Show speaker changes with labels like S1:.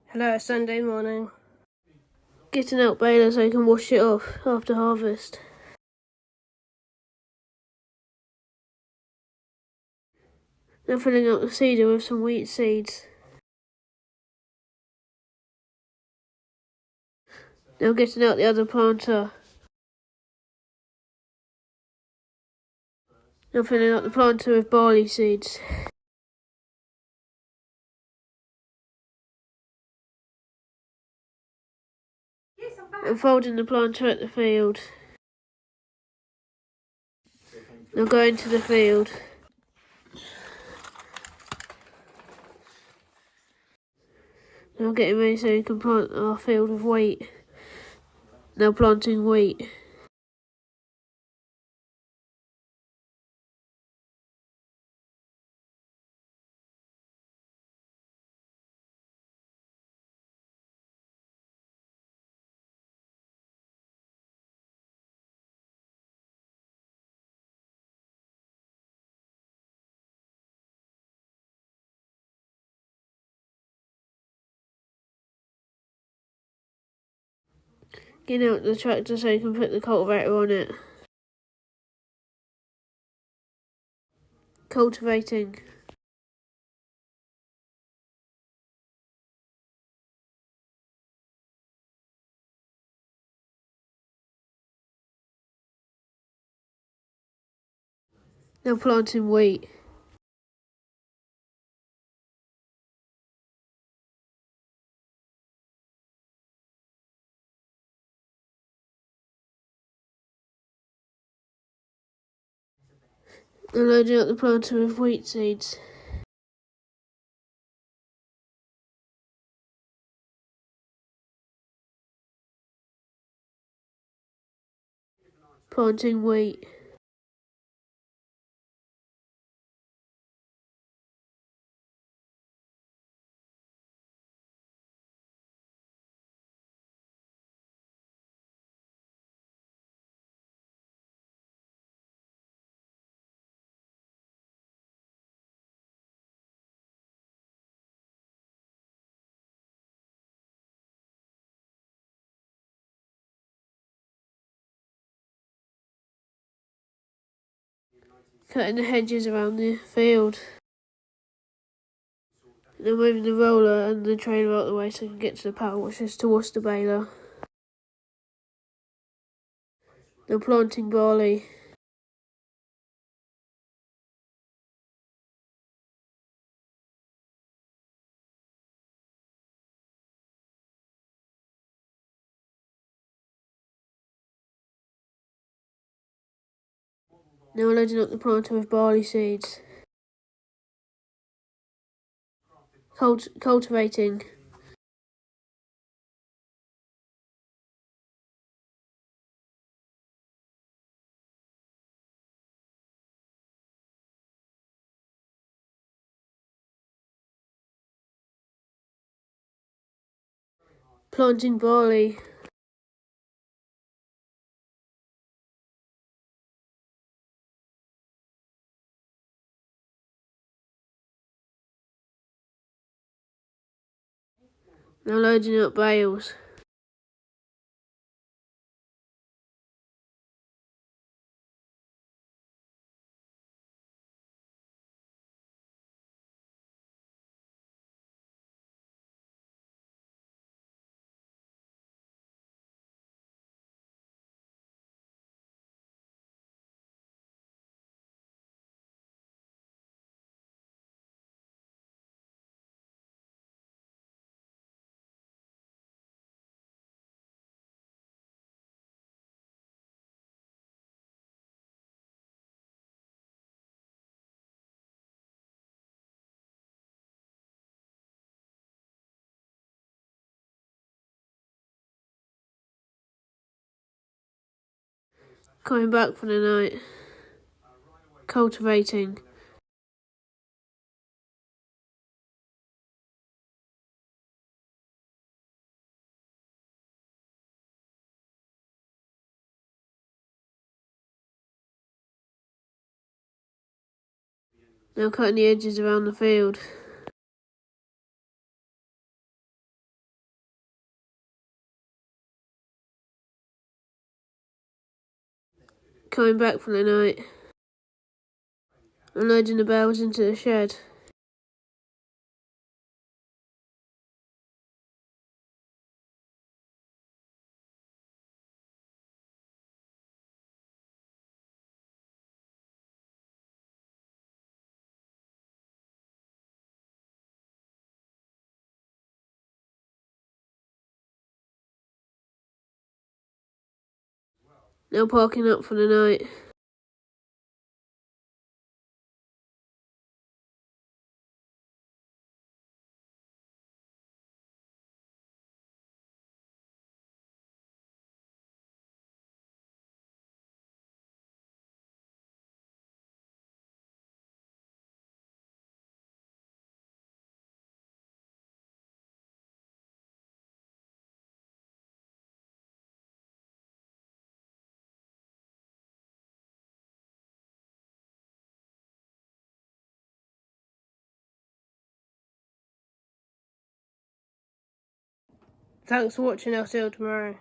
S1: Hello, it's Sunday morning. Getting out baler so I can wash it off after harvest. Now filling up the seeder with some wheat seeds. Now getting out the other planter. Now filling up the planter with barley seeds. And folding the planter at the field. Now going to the field. Now getting ready so we can plant our field with wheat. Now planting wheat. Getting out the tractor so you can put the cultivator on it. Cultivating. Now planting wheat. Now loading up the planter with wheat seeds. Planting wheat. Cutting the hedges around the field. Now moving the roller and the trailer out of the way so I can get to the power washers to wash the baler. Now planting barley. Now loading up the planter with barley seeds. Cultivating. Planting barley. Now loading up bales. Coming back for the night. Cultivating. Now cutting the edges around the field. coming back for the night. And loading the bales into the shed. Now parking up for the night. Thanks for watching. I'll see you tomorrow.